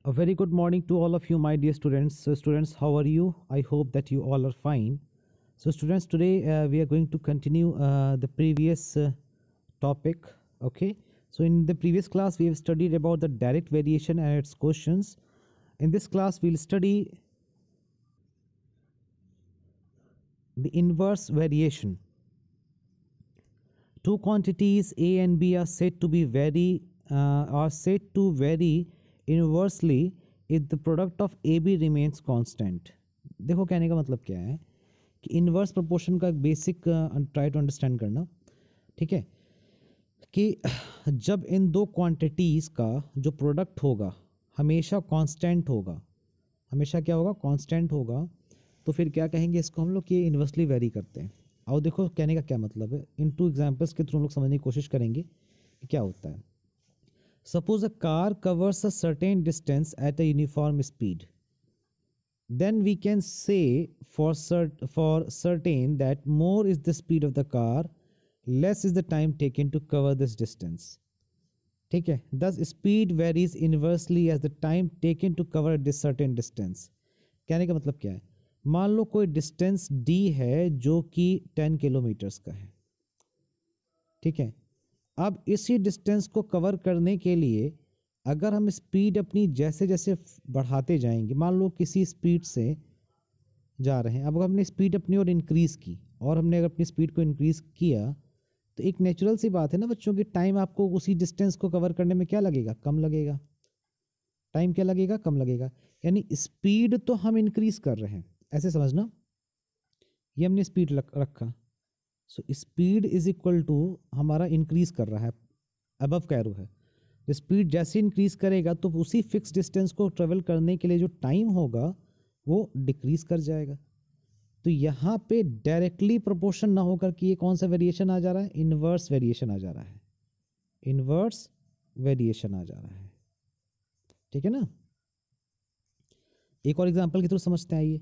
A very good morning to all of you, my dear students. So, students, how are you? I hope that you all are fine. So, students, today we are going to continue the previous topic. Okay. So, in the previous class, we have studied about the direct variation and its questions. In this class, we'll study the inverse variation. Two quantities A and B are said to vary inversely if the product of AB remains constant. देखो कहने का मतलब क्या है कि inverse proportion का basic try to understand करना, ठीक है, कि जब इन दो क्वांटिटीज़ का जो प्रोडक्ट होगा हमेशा कांस्टेंट होगा, हमेशा क्या होगा, कांस्टेंट होगा, तो फिर क्या कहेंगे इसको हम लोग कि इन्वर्सली वेरी करते हैं। और देखो कहने का क्या मतलब है, इन टू एग्जाम्पल्स के थ्रू हम लोग समझने की कोशिश करेंगे कि क्या होता है। Suppose a car covers a certain distance at a uniform speed, then we can say for certain that more is the speed of the car, less is the time taken to cover this distance. ठीक है, thus speed varies inversely as the time taken to cover this certain distance. कहने का मतलब क्या है, मान लो कोई distance d है जो कि 10 किलोमीटर्स का है, ठीक है। अब इसी डिस्टेंस को कवर करने के लिए अगर हम स्पीड अपनी जैसे जैसे बढ़ाते जाएंगे, मान लो किसी स्पीड से जा रहे हैं, अब हमने स्पीड अपनी और इंक्रीज़ की, और हमने अगर अपनी स्पीड को इंक्रीज़ किया तो एक नेचुरल सी बात है ना बच्चों की, टाइम आपको उसी डिस्टेंस को कवर करने में क्या लगेगा, कम लगेगा। टाइम क्या लगेगा, कम लगेगा। यानी स्पीड तो हम इंक्रीज़ कर रहे हैं, ऐसे समझना, ये हमने स्पीड रखा, so speed is equal to हमारा इंक्रीज़ कर रहा है, अबव कैरो है। स्पीड जैसे इंक्रीज करेगा तो उसी फिक्स डिस्टेंस को ट्रेवल करने के लिए जो टाइम होगा वो डिक्रीज कर जाएगा। तो यहाँ पे डायरेक्टली प्रोपोर्शन ना होकर कि ये कौन सा वेरिएशन आ जा रहा है, इन्वर्स वेरिएशन आ जा रहा है, इन्वर्स वेरिएशन आ जा रहा है, ठीक है ना। एक और एग्जांपल के थ्रू समझते हैं, आइए।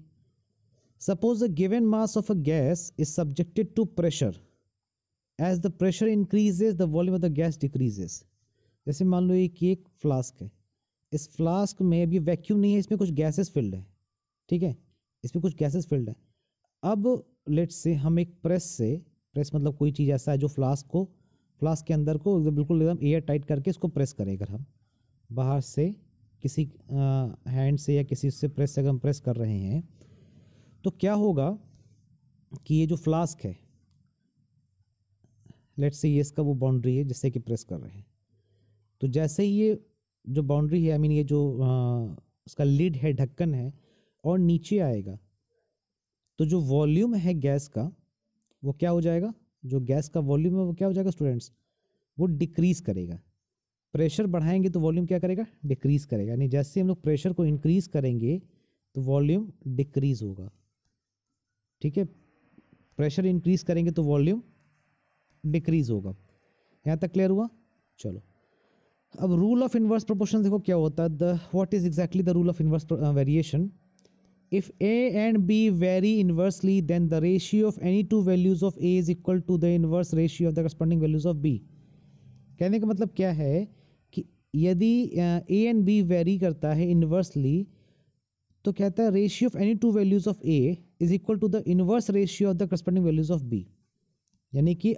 Suppose the given mass of a gas is subjected to pressure, as the pressure increases the volume of the gas decreases. जैसे मान लो एक फ्लास्क है, इस फ्लास्क में अभी वैक्यूम नहीं है, इसमें कुछ गैसेस फिल्ड है, ठीक है, इसमें कुछ गैसेस फिल्ड है। अब लेट्स से हम एक प्रेस मतलब कोई चीज़ ऐसा है जो फ्लास्क के अंदर को बिल्कुल एकदम एयर टाइट करके इसको प्रेस करे। अगर हम बाहर से किसी हैंड से या किसी से प्रेस से अगर हम प्रेस कर रहे हैं तो क्या होगा कि ये जो फ्लास्क है, लेट्स से ये इसका वो बाउंड्री है जिससे कि प्रेस कर रहे हैं, तो जैसे ही ये जो बाउंड्री है, आई मीन ये जो उसका लिड है, ढक्कन है, और नीचे आएगा तो जो वॉल्यूम है गैस का वो क्या हो जाएगा, जो गैस का वॉल्यूम है वो क्या हो जाएगा स्टूडेंट्स, वो डिक्रीज करेगा। प्रेशर बढ़ाएंगे तो वॉल्यूम क्या करेगा, डिक्रीज करेगा। यानी जैसे हम लोग प्रेशर को इंक्रीज करेंगे तो वॉल्यूम डिक्रीज होगा, ठीक है। प्रेशर इंक्रीज करेंगे तो वॉल्यूम डिक्रीज होगा। यहाँ तक क्लियर हुआ? चलो, अब रूल ऑफ इनवर्स प्रोपोर्शन देखो क्या होता है। What is exactly the rule of inverse variation? If A and B vary inversely then the ratio of any two values of A is equal to the inverse ratio of the corresponding values of B. कहने का मतलब क्या है कि यदि ए and B very करता है inversely, तो कहता है ratio of any two values of A is equal to the inverse ratio of the corresponding values of B. यानी कि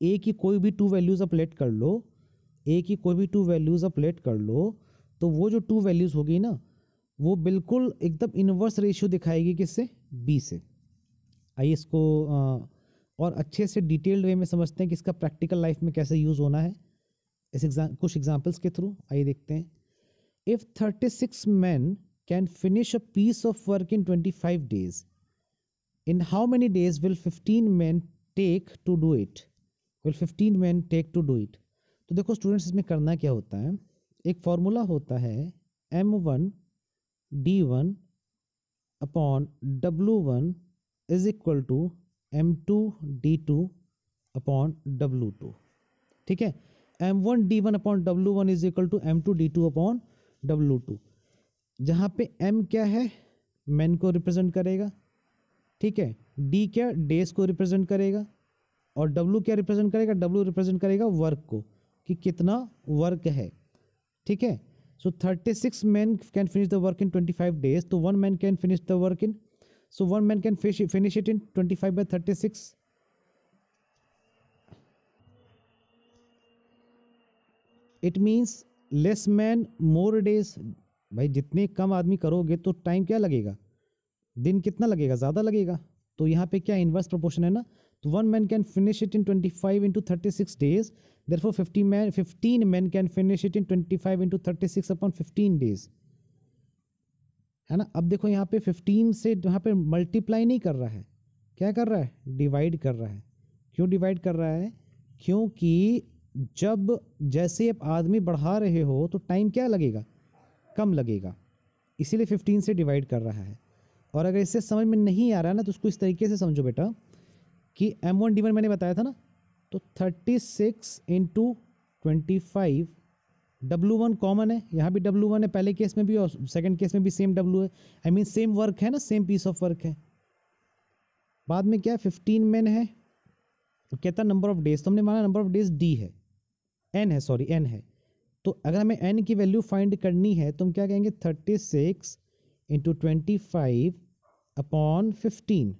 ए की कोई भी टू वैल्यूज आप लेट कर लो, ए की कोई भी टू वैल्यूज आप लेट कर लो, तो वो जो टू वैल्यूज होगी ना वो बिल्कुल एकदम इनवर्स रेशियो दिखाएगी किससे, बी से। आइए इसको और अच्छे से डिटेल्ड वे में समझते हैं कि इसका प्रैक्टिकल लाइफ में कैसे यूज़ होना है कुछ एग्जांपल्स के थ्रू। आइए देखते हैं। If 36 men can finish a piece of work in 25 days, in how many days will 15 men take to do it, will 15 men take to do it. तो देखो स्टूडेंट्स, इसमें करना क्या होता है, एक फॉर्मूला होता है m1 d1 upon w1 is equal to m2 d2 upon w2, ठीक है। m1 d1 upon w1 is equal to m2 d2 upon w2, जहाँ पे m क्या है, मैन को रिप्रेजेंट करेगा, ठीक है, d क्या डेज को रिप्रेजेंट करेगा, और w क्या रिप्रेजेंट करेगा, w रिप्रेजेंट करेगा वर्क को, कि कितना वर्क है, ठीक है। So 36 men can finish the work in 25 days. So one man can finish the work in, so one man can finish it in 25 by 36. It means less man more days. भाई जितने कम आदमी करोगे तो time क्या लगेगा, दिन कितना लगेगा, ज़्यादा लगेगा. तो यहाँ पे क्या इन्वर्स प्रोपोर्शन है ना. तो one man can finish it in 25 into 36 days. Therefore 15 man can finish it in 25 into 36 upon 15 days, है ना. अब देखो यहाँ पे 15 से यहाँ पे मल्टीप्लाई नहीं कर रहा है, क्या कर रहा है, डिवाइड कर रहा है. क्यों डिवाइड कर रहा है, क्योंकि जब जैसे आप आदमी बढ़ा रहे हो तो टाइम क्या लगेगा, कम लगेगा, इसीलिए 15 से डिवाइड कर रहा है. और अगर इससे समझ में नहीं आ रहा है ना तो उसको इस तरीके से समझो बेटा कि M1D1 मैंने बताया था ना, तो 36 इंटू 25, W1 कॉमन है, यहाँ भी W1 है, पहले केस में भी और सेकंड केस में भी सेम W है. आई मीन सेम वर्क है ना, सेम पीस ऑफ वर्क है. बाद में क्या है, 15 मैन है, तो कहता नंबर ऑफ डेज, तो हमने माना नंबर ऑफ डेज D है, N है, सॉरी N है. तो अगर हमें N की वैल्यू फाइंड करनी है तो हम क्या कहेंगे, 36 इंटू 25 अपॉन 15.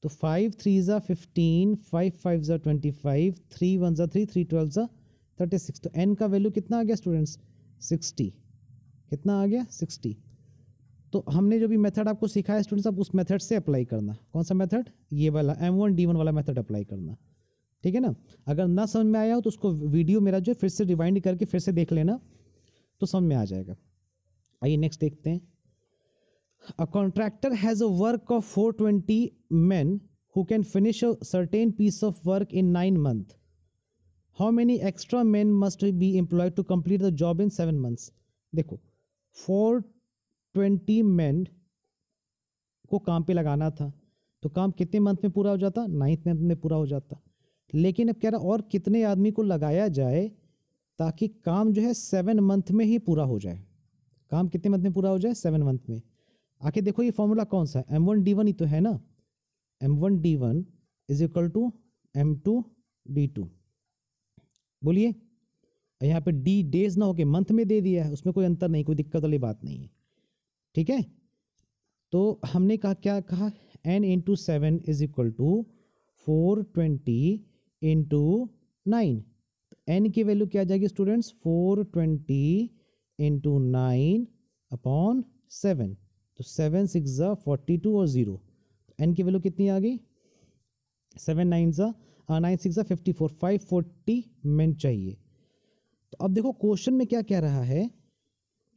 तो 5 3 ज़ा 15, 5 5 ज़ा 25, 3 1 ज़ा 3, 3 12 ज़ा 36. तो N का वैल्यू कितना आ गया स्टूडेंट्स, 60. कितना आ गया, 60. तो हमने जो भी मेथड आपको सिखाया स्टूडेंट्स, आप उस मेथड से अप्लाई करना. कौन सा मेथड, ये वाला M1D1 वाला मेथड अप्लाई करना. ठीक है ना. अगर ना समझ में आया हो तो उसको वीडियो मेरा जो फिर से रिवाइंड करके फिर से देख लेना, तो समझ में आ जाएगा. आइए नेक्स्ट देखते हैं. A contractor has a work of 420 men who can finish a certain piece of work in 9 months. How many extra men must be employed to complete the job in 7 months? देखो 420 men को काम पे लगाना था, तो काम कितने month में पूरा हो जाता, 9th मंथ में पूरा हो जाता. लेकिन अब कह रहा और कितने आदमी को लगाया जाए ताकि काम जो है 7 मंथ में ही पूरा हो जाए. काम कितने मंथ में पूरा हो जाए, 7 मंथ में. आके देखो ये फॉर्मूला कौन सा है, M1D1 ही तो है ना. M1D1 is equal to M2D2. बोलिए, यहाँ पे D डेज ना होके मंथ में दे दिया है, उसमें कोई अंतर नहीं, कोई दिक्कत वाली बात नहीं है. ठीक है. तो हमने कहा, क्या कहा, N into 7 is equal to 420 into 9. N की वैल्यू क्या आ जाएगी स्टूडेंट्स, 420 इंटू 9 अपॉन 7. तो 7 6 ज़ा 42 और 0. N की वैल्यू कितनी आ गई, 7 9 ज़ा 9 6 ज़ा 54, 540 मैन चाहिए. तो अब देखो क्वेश्चन में क्या कह रहा है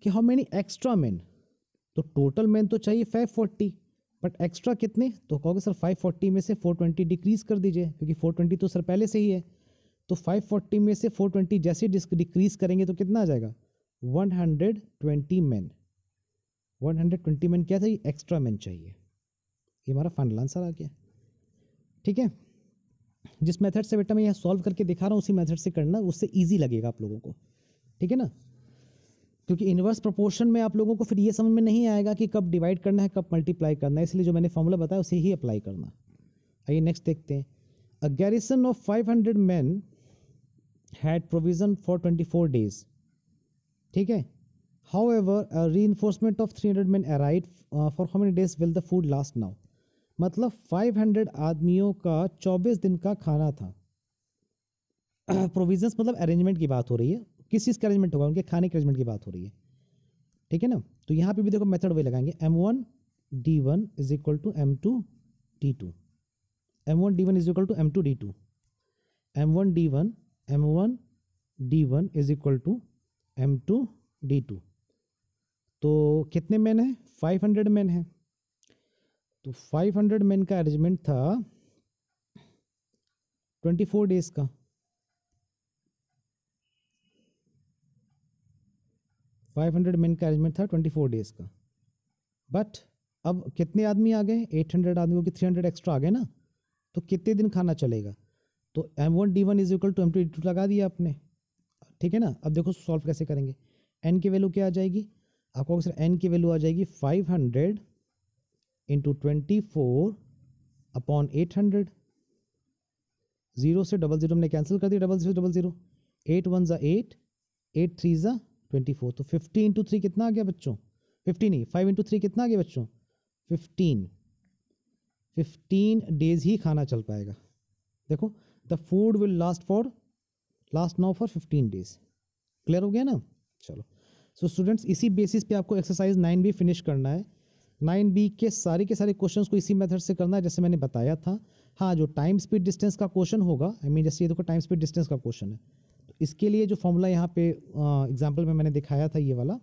कि हाउ मेनी एक्स्ट्रा मैन. तो टोटल मैन तो चाहिए 540, बट एक्स्ट्रा कितने, तो कहोगे सर 540 में से 420 डिक्रीज कर दीजिए, क्योंकि 420 तो सर पहले से ही है. तो 540 में से 420 जैसे डिक्रीज करेंगे तो कितना आ जाएगा, 120 मैन. 120 मैन क्या चाहिए, एक्स्ट्रा मैन चाहिए. ये हमारा फाइनल आंसर आ गया. ठीक है. जिस मेथड से बेटा मैं यहाँ सॉल्व करके दिखा रहा हूँ उसी मेथड से करना, उससे इजी लगेगा आप लोगों को. ठीक है ना. क्योंकि इन्वर्स प्रोपोर्शन में आप लोगों को फिर ये समझ में नहीं आएगा कि कब डिवाइड करना है, कब मल्टीप्लाई करना है, इसलिए जो मैंने फॉर्मूला बताया उसे ही अप्लाई करना. आइए नेक्स्ट देखते हैं. A garrison of 500 man had provision for 24 days. ठीक है. However, a reinforcement of 300 men arrived. For how many days will the food last now? मतलब 500 आदमियों का 24 दिन का खाना था. प्रोविजंस मतलब अरेंजमेंट की बात हो रही है, किस चीज़ का अरेंजमेंट होगा, उनके खाने के अरेंजमेंट की बात हो रही है. ठीक है ना. तो यहाँ पे भी देखो मेथड वही लगाएंगे, M1D1 is equal to M2D2. M1D1 is equal to M2D2. M1D1 is equal to M2D2. तो कितने मैन है, 500 मैन है. तो 500 मैन का अरेंजमेंट था 24 डेज का. 500 मैन का अरेंजमेंट था 24 डेज का. बट अब कितने आदमी आ गए, 800 आदमियों की 300 एक्स्ट्रा आ गए ना, तो कितने दिन खाना चलेगा. तो M1D1 is equal to M2D2 लगा दिया आपने. ठीक है ना. अब देखो सॉल्व कैसे करेंगे. N की वैल्यू क्या आ जाएगी, आपको सर N की वैल्यू आ जाएगी 500 इंटू 24 अपॉन 800. 0 से 00 हमने कैंसिल कर दिया, 0 0 0 0. 8 1 ज़ा 8, 8 3 ज़ा 24, तो 50 इंटू 3 कितना आ गया बच्चों? 50 नहीं, 5 इंटू 3 कितना आ गया बच्चों? 15 डेज ही खाना चल पाएगा। देखो, the food will last now for 15 days. Clear हो गया ना? चलो, सो स्टूडेंट्स, इसी बेसिस पे आपको एक्सरसाइज 9B फिनिश करना है। 9B के सारे क्वेश्चंस को इसी मेथड से करना है जैसे मैंने बताया था। हाँ, जो टाइम स्पीड डिस्टेंस का क्वेश्चन होगा, आई मीन जैसे ये देखो टाइम स्पीड डिस्टेंस का क्वेश्चन है, तो इसके लिए जो फॉर्मूला यहाँ पे एग्जाम्पल में मैंने दिखाया था, ये वाला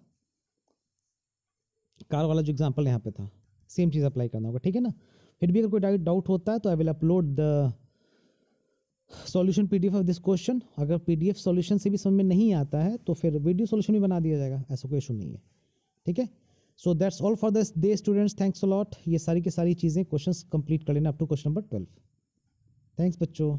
कार वाला जो एग्जाम्पल यहाँ पे था, सेम चीज़ अप्लाई करना होगा, ठीक है ना? फिर भी अगर कोई डाउट होता है तो I will upload the solution PDF of this question. अगर PDF सॉल्यूशन से भी समझ में नहीं आता है तो फिर वीडियो सॉल्यूशन भी बना दिया जाएगा, ऐसा कोई इशू नहीं है, ठीक है? So that's all for this day students, thanks a lot. ये सारी की सारी चीज़ें क्वेश्चंस कंप्लीट कर लेना up to question number 12। Thanks बच्चों।